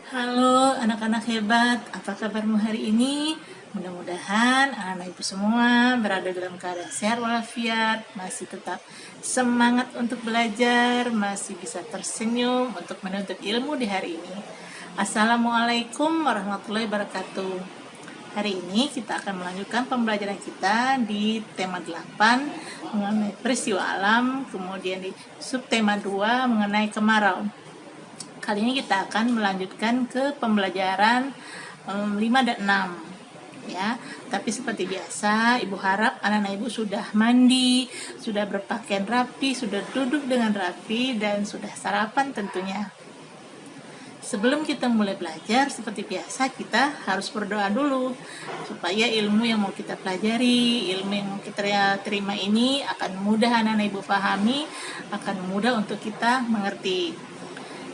Halo anak-anak hebat, apa kabarmu hari ini? Mudah-mudahan anak-anak ibu semua berada dalam keadaan sehat walafiat, masih tetap semangat untuk belajar, masih bisa tersenyum untuk menuntut ilmu di hari ini. Assalamualaikum warahmatullahi wabarakatuh. Hari ini kita akan melanjutkan pembelajaran kita di tema 8 mengenai peristiwa alam, kemudian di subtema 2 mengenai kemarau. Kali ini kita akan melanjutkan ke pembelajaran 5 dan 6 ya. Tapi seperti biasa, Ibu harap anak-anak Ibu sudah mandi, sudah berpakaian rapi, sudah duduk dengan rapi, dan sudah sarapan tentunya. Sebelum kita mulai belajar, seperti biasa kita harus berdoa dulu supaya ilmu yang mau kita pelajari, ilmu yang mau kita terima ini akan mudah anak-anak Ibu pahami, akan mudah untuk kita mengerti.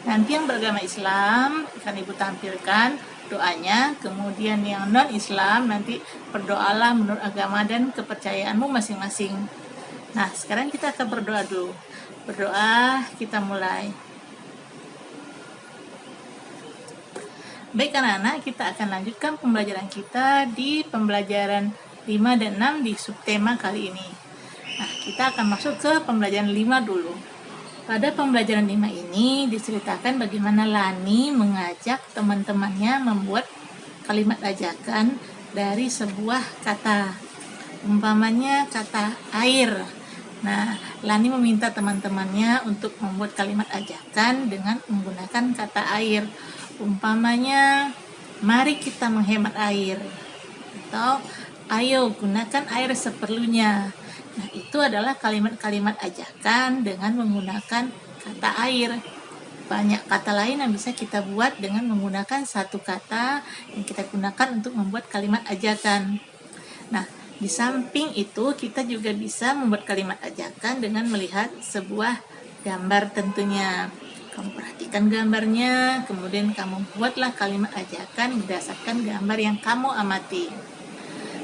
Nanti yang beragama Islam akan Ibu tampilkan doanya, kemudian yang non-Islam nanti berdoalah menurut agama dan kepercayaanmu masing-masing. Nah, sekarang kita akan berdoa dulu. Berdoa, kita mulai. Baik anak-anak, kita akan lanjutkan pembelajaran kita di pembelajaran 5 dan 6 di subtema kali ini. Nah, kita akan masuk ke pembelajaran 5 dulu. Pada pembelajaran 5 ini diceritakan bagaimana Lani mengajak teman-temannya membuat kalimat ajakan dari sebuah kata. Umpamanya kata air. Nah, Lani meminta teman-temannya untuk membuat kalimat ajakan dengan menggunakan kata air. Umpamanya, mari kita menghemat air. Atau, ayo gunakan air seperlunya. Nah, itu adalah kalimat-kalimat ajakan dengan menggunakan kata air. Banyak kata lain yang bisa kita buat dengan menggunakan satu kata yang kita gunakan untuk membuat kalimat ajakan. Nah, di samping itu kita juga bisa membuat kalimat ajakan dengan melihat sebuah gambar tentunya. Kamu perhatikan gambarnya, kemudian kamu buatlah kalimat ajakan berdasarkan gambar yang kamu amati.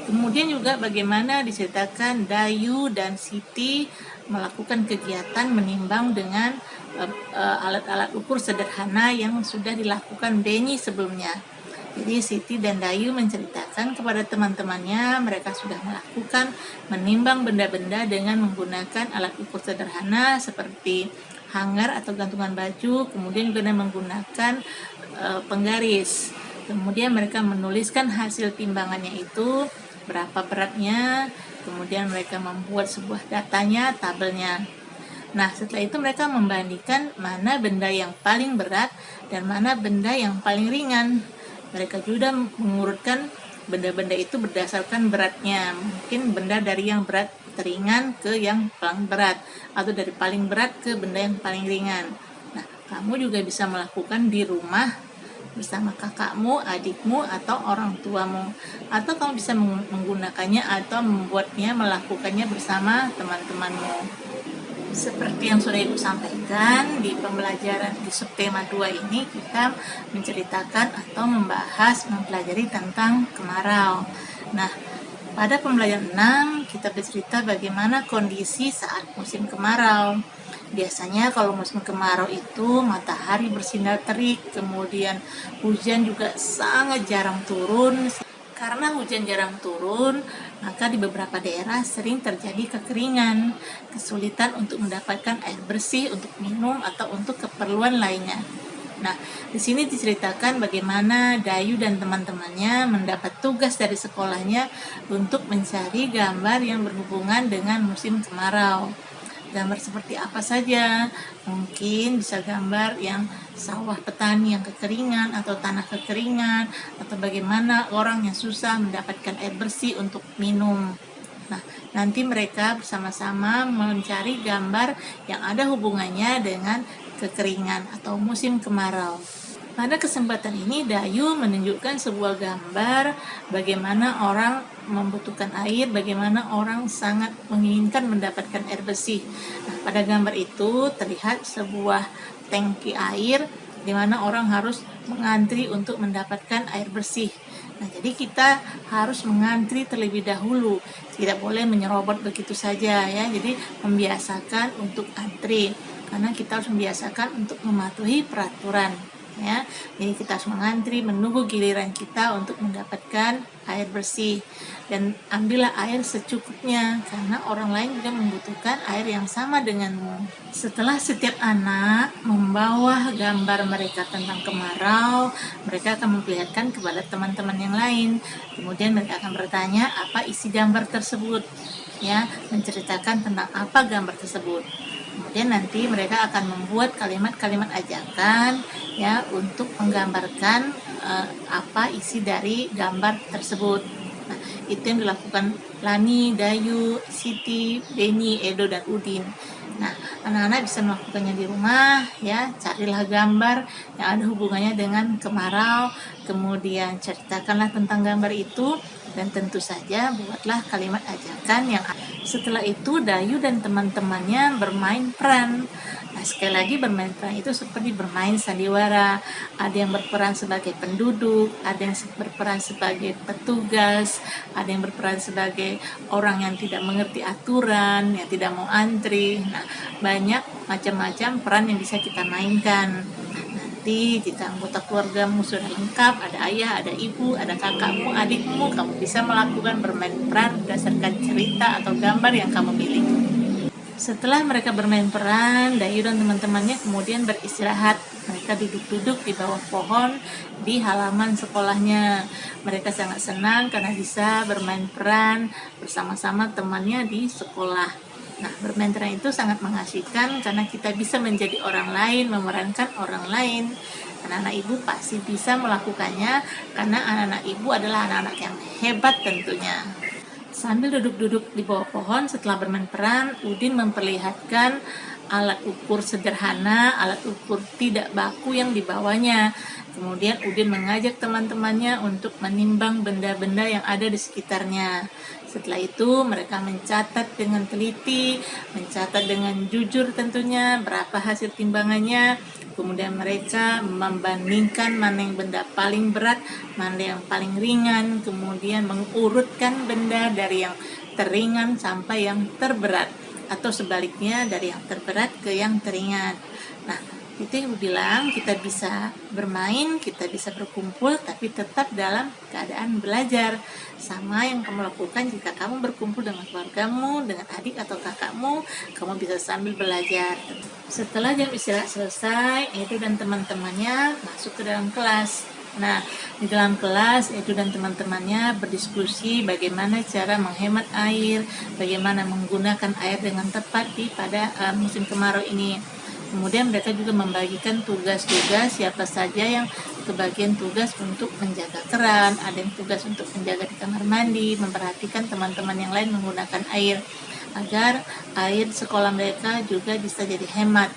Kemudian juga bagaimana diceritakan Dayu dan Siti melakukan kegiatan menimbang dengan alat-alat ukur sederhana yang sudah dilakukan Beni sebelumnya. Jadi Siti dan Dayu menceritakan kepada teman-temannya mereka sudah melakukan menimbang benda-benda dengan menggunakan alat ukur sederhana seperti hanger atau gantungan baju, kemudian juga menggunakan penggaris. Kemudian mereka menuliskan hasil timbangannya itu, berapa beratnya, kemudian mereka membuat sebuah datanya, tabelnya. Nah, setelah itu mereka membandingkan mana benda yang paling berat dan mana benda yang paling ringan. Mereka juga mengurutkan benda-benda itu berdasarkan beratnya. Mungkin benda dari yang berat teringan ke yang paling berat, atau dari paling berat ke benda yang paling ringan. Nah, kamu juga bisa melakukan di rumah bersama kakakmu, adikmu, atau orang tuamu, atau kamu bisa menggunakannya atau membuatnya, melakukannya bersama teman-temanmu. Seperti yang sudah Ibu sampaikan di pembelajaran di subtema 2 ini, kita menceritakan atau mempelajari tentang kemarau. Nah, pada pembelajaran 6 kita bercerita bagaimana kondisi saat musim kemarau. Biasanya kalau musim kemarau itu matahari bersinar terik, kemudian hujan juga sangat jarang turun. Karena hujan jarang turun, maka di beberapa daerah sering terjadi kekeringan, kesulitan untuk mendapatkan air bersih untuk minum atau untuk keperluan lainnya. Nah, di sini diceritakan bagaimana Dayu dan teman-temannya mendapat tugas dari sekolahnya untuk mencari gambar yang berhubungan dengan musim kemarau. Gambar seperti apa saja? Mungkin bisa gambar yang sawah petani yang kekeringan atau tanah kekeringan, atau bagaimana orang yang susah mendapatkan air bersih untuk minum. Nah, nanti mereka bersama-sama mencari gambar yang ada hubungannya dengan kekeringan atau musim kemarau. Pada kesempatan ini Dayu menunjukkan sebuah gambar bagaimana orang membutuhkan air, bagaimana orang sangat menginginkan mendapatkan air bersih. Nah, pada gambar itu terlihat sebuah tangki air di mana orang harus mengantri untuk mendapatkan air bersih. Nah, jadi kita harus mengantri terlebih dahulu, tidak boleh menyerobot begitu saja ya. Jadi membiasakan untuk antri, karena kita harus membiasakan untuk mematuhi peraturan ya. Jadi kita harus mengantri, menunggu giliran kita untuk mendapatkan air bersih, dan ambillah air secukupnya karena orang lain juga membutuhkan air yang sama denganmu. Setelah setiap anak membawa gambar mereka tentang kemarau, mereka akan memperlihatkan kepada teman-teman yang lain. Kemudian mereka akan bertanya apa isi gambar tersebut ya, menceritakan tentang apa gambar tersebut. Kemudian nanti mereka akan membuat kalimat-kalimat ajakan ya untuk menggambarkan apa isi dari gambar tersebut. Nah, itu yang dilakukan Lani, Dayu, Siti, Beni, Edo, dan Udin. Nah, anak-anak bisa melakukannya di rumah ya. Carilah gambar yang ada hubungannya dengan kemarau, kemudian ceritakanlah tentang gambar itu, dan tentu saja buatlah kalimat ajakan yang ada. Setelah itu Dayu dan teman-temannya bermain peran. Nah, sekali lagi bermain peran itu seperti bermain sandiwara. Ada yang berperan sebagai penduduk, ada yang berperan sebagai petugas, ada yang berperan sebagai orang yang tidak mengerti aturan, yang tidak mau antri. Nah, banyak macam-macam peran yang bisa kita mainkan. Nanti jika anggota keluargamu sudah lengkap, ada ayah, ada ibu, ada kakakmu, adikmu, kamu bisa melakukan bermain peran berdasarkan cerita atau gambar yang kamu miliki. Setelah mereka bermain peran, Dayu dan teman-temannya kemudian beristirahat. Mereka duduk-duduk di bawah pohon di halaman sekolahnya. Mereka sangat senang karena bisa bermain peran bersama-sama temannya di sekolah. Nah, bermain peran itu sangat mengasihkan karena kita bisa menjadi orang lain, memerankan orang lain. Anak-anak ibu pasti bisa melakukannya karena anak-anak ibu adalah anak-anak yang hebat tentunya. Sambil duduk-duduk di bawah pohon setelah bermain peran, Udin memperlihatkan alat ukur sederhana, alat ukur tidak baku yang dibawanya. Kemudian Udin mengajak teman-temannya untuk menimbang benda-benda yang ada di sekitarnya. Setelah itu mereka mencatat dengan teliti, mencatat dengan jujur tentunya berapa hasil timbangannya. Kemudian mereka membandingkan mana yang benda paling berat, mana yang paling ringan, kemudian mengurutkan benda dari yang teringan sampai yang terberat, atau sebaliknya dari yang terberat ke yang teringan. Nah, itu yang bilang kita bisa bermain, kita bisa berkumpul, tapi tetap dalam keadaan belajar. Sama yang kamu lakukan jika kamu berkumpul dengan keluargamu, dengan adik atau kakakmu, kamu bisa sambil belajar. Setelah jam istirahat selesai, Edo dan teman-temannya masuk ke dalam kelas. Nah, di dalam kelas Edo dan teman-temannya berdiskusi bagaimana cara menghemat air, bagaimana menggunakan air dengan tepat pada musim kemarau ini. Kemudian mereka juga membagikan tugas-tugas siapa saja yang kebagian tugas untuk menjaga keran, ada yang tugas untuk menjaga di kamar mandi, memperhatikan teman-teman yang lain menggunakan air, agar air sekolah mereka juga bisa jadi hemat.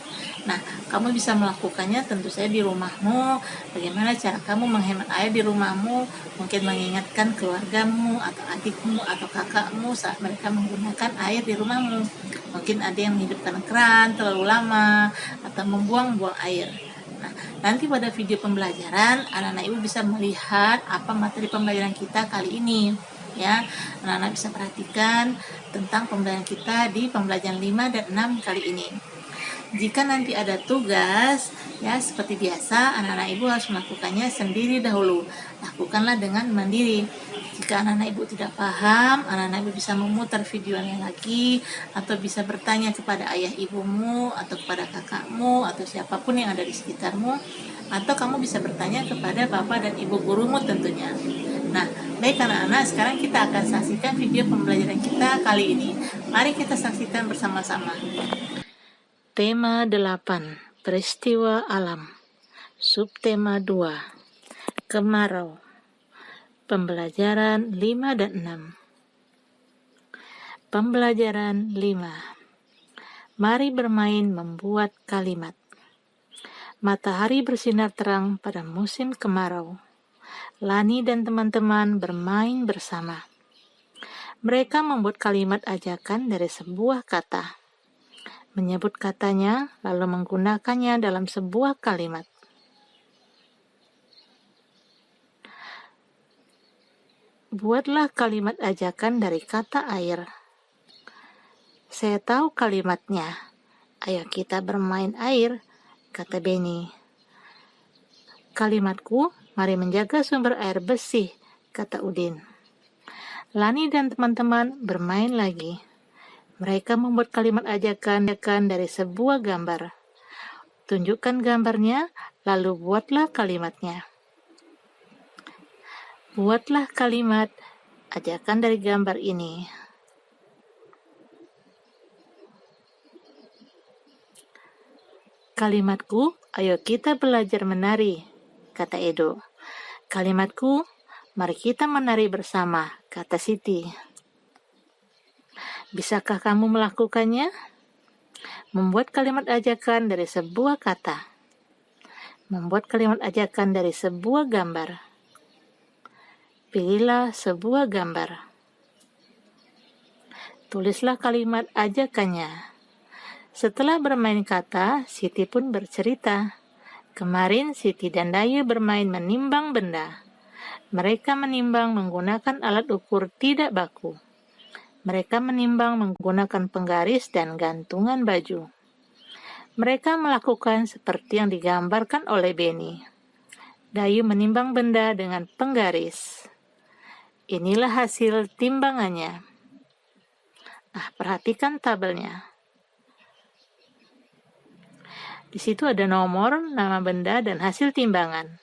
Nah, kamu bisa melakukannya tentu saja di rumahmu. Bagaimana cara kamu menghemat air di rumahmu? Mungkin mengingatkan keluargamu atau adikmu atau kakakmu saat mereka menggunakan air di rumahmu. Mungkin ada yang menghidupkan keran terlalu lama atau membuang-buang air. Nah, nanti pada video pembelajaran anak-anak ibu bisa melihat apa materi pembelajaran kita kali ini. Ya, anak-anak bisa perhatikan tentang pembelajaran kita di pembelajaran 5 dan 6 kali ini. Jika nanti ada tugas, ya seperti biasa, anak-anak ibu harus melakukannya sendiri dahulu. Lakukanlah dengan mandiri. Jika anak-anak ibu tidak paham, anak-anak ibu bisa memutar videonya lagi, atau bisa bertanya kepada ayah ibumu, atau kepada kakakmu, atau siapapun yang ada di sekitarmu, atau kamu bisa bertanya kepada bapak dan ibu gurumu tentunya. Nah, baik anak-anak, sekarang kita akan saksikan video pembelajaran kita kali ini. Mari kita saksikan bersama-sama. Tema 8, Peristiwa Alam. Subtema 2, Kemarau. Pembelajaran 5 dan 6. Pembelajaran 5. Mari bermain membuat kalimat. Matahari bersinar terang pada musim kemarau. Lani dan teman-teman bermain bersama. Mereka membuat kalimat ajakan dari sebuah kata, menyebut katanya lalu menggunakannya dalam sebuah kalimat. Buatlah kalimat ajakan dari kata air. Saya tahu kalimatnya. Ayo kita bermain air, kata Benny. Kalimatku, mari menjaga sumber air bersih, kata Udin. Lani dan teman-teman bermain lagi. Mereka membuat kalimat ajakan dari sebuah gambar. Tunjukkan gambarnya, lalu buatlah kalimatnya. Buatlah kalimat ajakan dari gambar ini. Kalimatku, ayo kita belajar menari, kata Edo. Kalimatku, mari kita menari bersama, kata Siti. Bisakah kamu melakukannya? Membuat kalimat ajakan dari sebuah kata. Membuat kalimat ajakan dari sebuah gambar. Pilihlah sebuah gambar. Tulislah kalimat ajakannya. Setelah bermain kata, Siti pun bercerita. Kemarin Siti dan Dayu bermain menimbang benda. Mereka menimbang menggunakan alat ukur tidak baku. Mereka menimbang menggunakan penggaris dan gantungan baju. Mereka melakukan seperti yang digambarkan oleh Benny. Dayu menimbang benda dengan penggaris. Inilah hasil timbangannya. Perhatikan tabelnya. Di situ ada nomor, nama benda, dan hasil timbangan.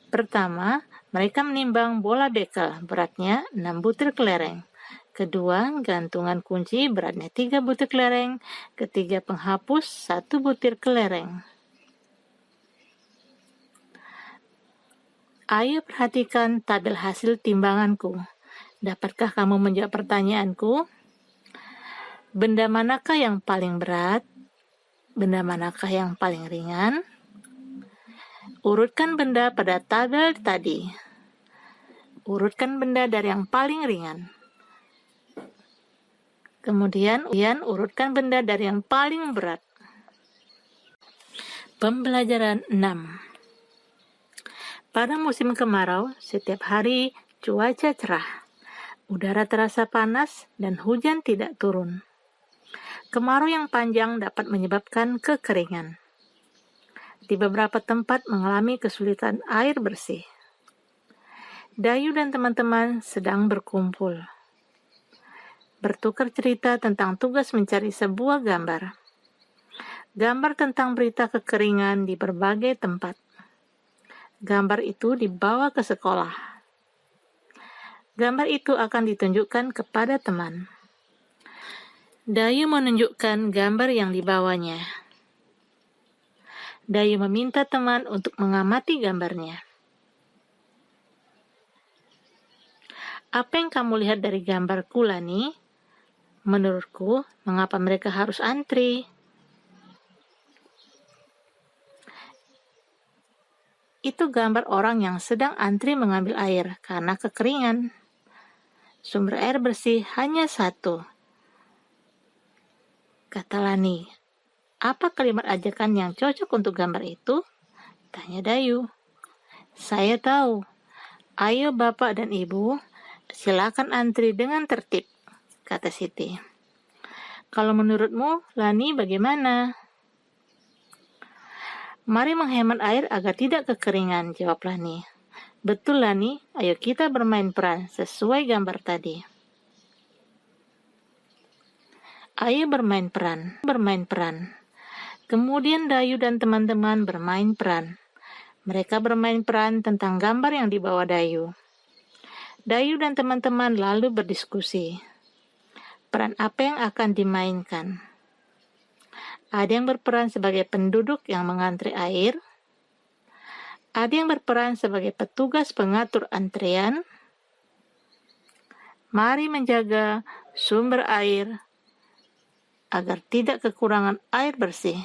Pertama, mereka menimbang bola bekel, beratnya 6 butir kelereng. Kedua, gantungan kunci, beratnya 3 butir kelereng. Ketiga, penghapus, 1 butir kelereng. Ayo perhatikan tabel hasil timbanganku. Dapatkah kamu menjawab pertanyaanku? Benda manakah yang paling berat? Benda manakah yang paling ringan? Urutkan benda pada tabel tadi. Urutkan benda dari yang paling ringan. Kemudian urutkan benda dari yang paling berat. Pembelajaran 6. Pada musim kemarau, setiap hari cuaca cerah. Udara terasa panas dan hujan tidak turun. Kemarau yang panjang dapat menyebabkan kekeringan. Di beberapa tempat mengalami kesulitan air bersih. Dayu dan teman-teman sedang berkumpul. Bertukar cerita tentang tugas mencari sebuah gambar. Gambar tentang berita kekeringan di berbagai tempat. Gambar itu dibawa ke sekolah. Gambar itu akan ditunjukkan kepada teman. Dayu menunjukkan gambar yang dibawanya. Dayu meminta teman untuk mengamati gambarnya. Apa yang kamu lihat dari gambarku, Lani? Menurutku, mengapa mereka harus antri? Itu gambar orang yang sedang antri mengambil air karena kekeringan. Sumber air bersih hanya satu. Kata Lani. Apa kalimat ajakan yang cocok untuk gambar itu? Tanya Dayu. Saya tahu. Ayo Bapak dan Ibu, silakan antri dengan tertib, kata Siti. Kalau menurutmu, Lani bagaimana? Mari menghemat air agar tidak kekeringan, jawab Lani. Betul Lani, ayo kita bermain peran sesuai gambar tadi. Ayo bermain peran. Kemudian Dayu dan teman-teman bermain peran. Mereka bermain peran tentang gambar yang dibawa Dayu. Dayu dan teman-teman lalu berdiskusi. Peran apa yang akan dimainkan? Ada yang berperan sebagai penduduk yang mengantri air. Ada yang berperan sebagai petugas pengatur antrean. Mari menjaga sumber air agar tidak kekurangan air bersih.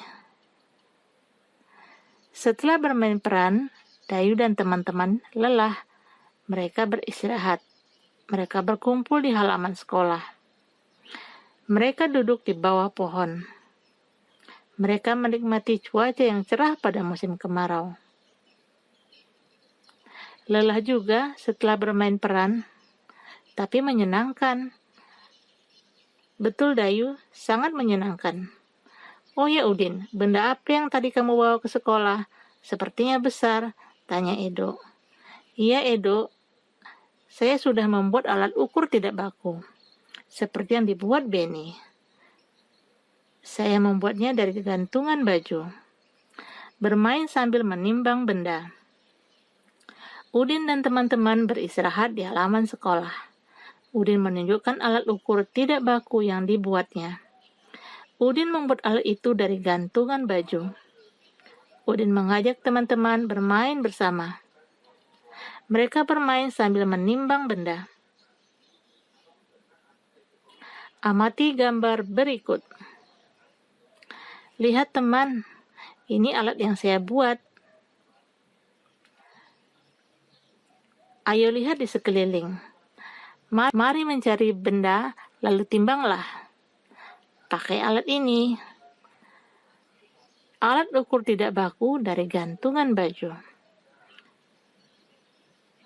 Setelah bermain peran, Dayu dan teman-teman lelah. Mereka beristirahat. Mereka berkumpul di halaman sekolah. Mereka duduk di bawah pohon. Mereka menikmati cuaca yang cerah pada musim kemarau. Lelah juga setelah bermain peran, tapi menyenangkan. Betul, Dayu, sangat menyenangkan. Oh ya, Udin, benda apa yang tadi kamu bawa ke sekolah? Sepertinya besar, tanya Edo. Iya, Edo, saya sudah membuat alat ukur tidak baku, seperti yang dibuat Benny. Saya membuatnya dari gantungan baju. Bermain sambil menimbang benda. Udin dan teman-teman beristirahat di halaman sekolah. Udin menunjukkan alat ukur tidak baku yang dibuatnya. Udin membuat alat itu dari gantungan baju. Udin mengajak teman-teman bermain bersama. Mereka bermain sambil menimbang benda. Amati gambar berikut. Lihat teman, ini alat yang saya buat. Ayo lihat di sekeliling. Mari mencari benda, lalu timbanglah. Pakai alat ini. Alat ukur tidak baku dari gantungan baju.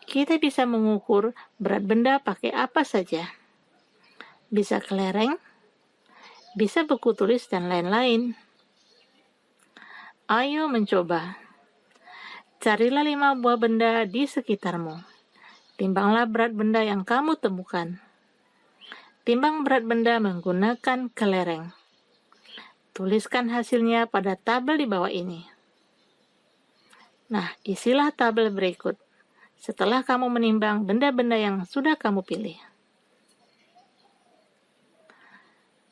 Kita bisa mengukur berat benda pakai apa saja. Bisa kelereng, bisa buku tulis, dan lain-lain. Ayo mencoba. Carilah 5 buah benda di sekitarmu. Timbanglah berat benda yang kamu temukan. Timbang berat benda menggunakan kelereng. Tuliskan hasilnya pada tabel di bawah ini. Nah, isilah tabel berikut setelah kamu menimbang benda-benda yang sudah kamu pilih.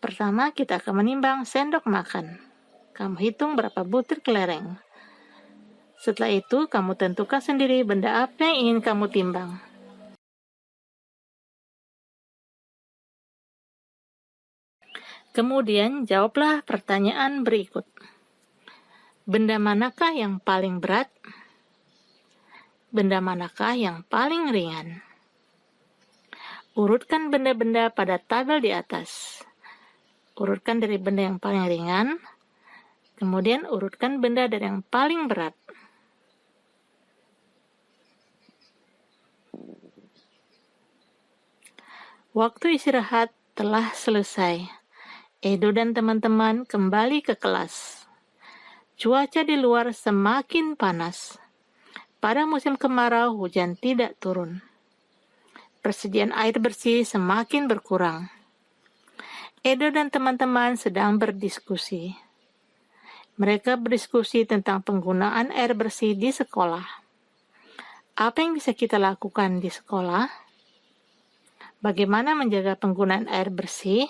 Pertama, kita akan menimbang sendok makan. Kamu hitung berapa butir kelereng. Setelah itu, kamu tentukan sendiri benda apa yang ingin kamu timbang. Kemudian, jawablah pertanyaan berikut. Benda manakah yang paling berat? Benda manakah yang paling ringan? Urutkan benda-benda pada tabel di atas. Urutkan dari benda yang paling ringan, kemudian urutkan benda dari yang paling berat. Waktu istirahat telah selesai. Edo dan teman-teman kembali ke kelas. Cuaca di luar semakin panas. Pada musim kemarau, hujan tidak turun. Persediaan air bersih semakin berkurang. Edo dan teman-teman sedang berdiskusi. Mereka berdiskusi tentang penggunaan air bersih di sekolah. Apa yang bisa kita lakukan di sekolah? Bagaimana menjaga penggunaan air bersih?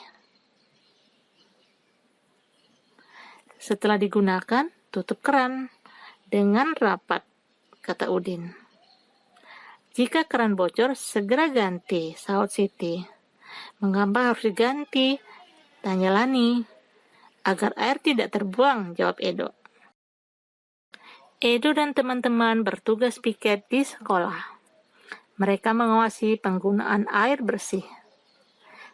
Setelah digunakan, tutup keran dengan rapat, kata Udin. Jika keran bocor, segera ganti, sahut Siti. Mengapa harus diganti? Tanya Lani. Agar air tidak terbuang, jawab Edo. Edo dan teman-teman bertugas piket di sekolah. Mereka mengawasi penggunaan air bersih.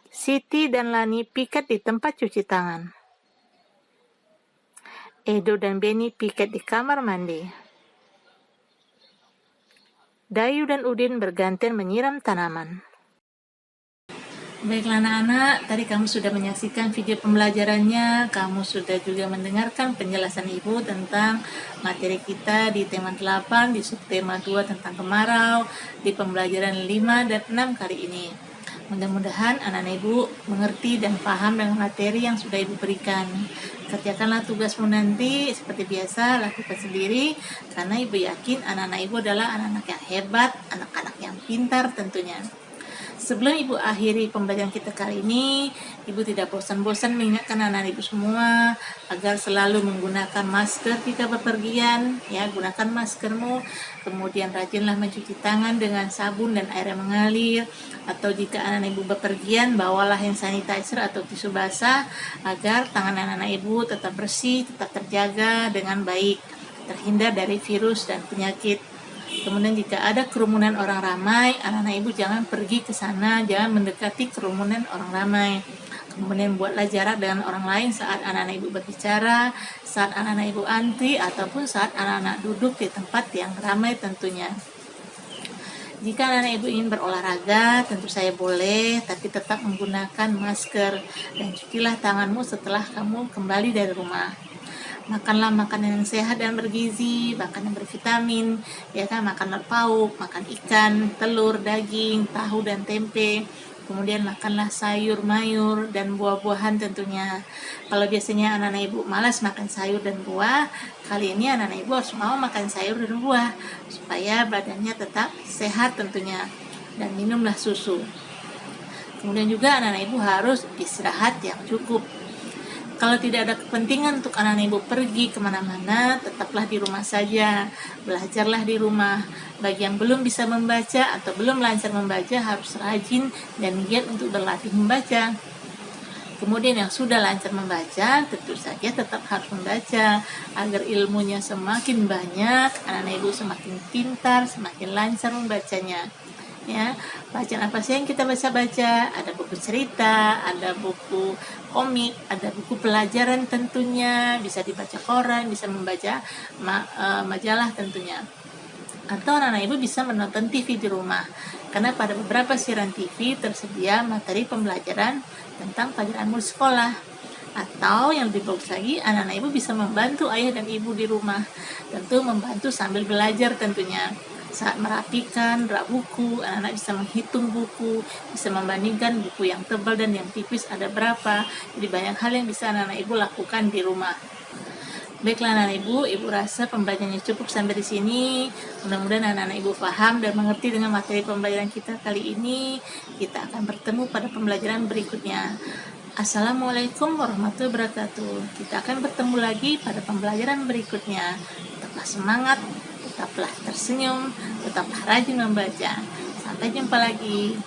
Siti dan Lani piket di tempat cuci tangan. Edo dan Benny piket di kamar mandi. Dayu dan Udin bergantian menyiram tanaman. Baiklah anak-anak, tadi kamu sudah menyaksikan video pembelajarannya, kamu sudah juga mendengarkan penjelasan Ibu tentang materi kita di tema 8, di subtema 2 tentang kemarau, di pembelajaran 5 dan 6 kali ini. Mudah-mudahan anak-anak Ibu mengerti dan paham dengan materi yang sudah Ibu berikan. Kerjakanlah tugasmu nanti seperti biasa, lakukan sendiri, karena Ibu yakin anak-anak Ibu adalah anak-anak yang hebat, anak-anak yang pintar tentunya. Sebelum Ibu akhiri pembelajaran kita kali ini, Ibu tidak bosan-bosan mengingatkan anak-anak Ibu semua agar selalu menggunakan masker jika bepergian, ya, gunakan maskermu. Kemudian rajinlah mencuci tangan dengan sabun dan air yang mengalir, atau jika anak-anak Ibu bepergian, bawalah hand sanitizer atau tisu basah agar tangan anak-anak Ibu tetap bersih, tetap terjaga dengan baik, terhindar dari virus dan penyakit Kemudian jika ada kerumunan orang ramai, anak-anak ibu jangan pergi ke sana, jangan mendekati kerumunan orang ramai. Kemudian buatlah jarak dengan orang lain saat anak-anak ibu berbicara, saat anak-anak ibu antri, ataupun saat anak-anak duduk di tempat yang ramai tentunya. Jika anak-anak ibu ingin berolahraga, tentu saya boleh, tapi tetap menggunakan masker dan cucilah tanganmu setelah kamu kembali dari rumah. Makanlah makanan yang sehat dan bergizi, makan yang bervitamin, ya kan, makan lauk pauk, makan ikan, telur, daging, tahu dan tempe. Kemudian makanlah sayur, mayur, dan buah-buahan tentunya. Kalau biasanya anak-anak ibu malas makan sayur dan buah, kali ini anak-anak ibu harus mau makan sayur dan buah supaya badannya tetap sehat tentunya. Dan minumlah susu. Kemudian juga anak-anak ibu harus istirahat yang cukup. Kalau tidak ada kepentingan untuk anak-anak ibu pergi kemana-mana, tetaplah di rumah saja, belajarlah di rumah. Bagi yang belum bisa membaca atau belum lancar membaca, harus rajin dan giat untuk berlatih membaca. Kemudian yang sudah lancar membaca, tentu saja tetap harus membaca, agar ilmunya semakin banyak, anak-anak ibu semakin pintar, semakin lancar membacanya. Ya, bacaan apa sih yang kita baca-baca? Ada buku cerita, ada buku komik, ada buku pelajaran tentunya, bisa dibaca koran, bisa membaca majalah tentunya. Atau anak-anak ibu bisa menonton TV di rumah, karena pada beberapa siaran TV tersedia materi pembelajaran tentang pelajaran murid sekolah. Atau yang lebih bagus lagi, anak-anak ibu bisa membantu ayah dan ibu di rumah, tentu membantu sambil belajar tentunya. Saat merapikan rak buku, anak-anak bisa menghitung buku, bisa membandingkan buku yang tebal dan yang tipis ada berapa. Jadi banyak hal yang bisa anak-anak ibu lakukan di rumah. Baiklah anak-anak ibu rasa pembelajarannya cukup sampai di sini. Mudah-mudahan anak-anak ibu paham dan mengerti dengan materi pembelajaran kita kali ini. Kita akan bertemu pada pembelajaran berikutnya. Assalamualaikum warahmatullahi wabarakatuh. Kita akan bertemu lagi pada pembelajaran berikutnya. Tetaplah semangat, tetaplah tersenyum, tetaplah rajin membaca. Sampai jumpa lagi.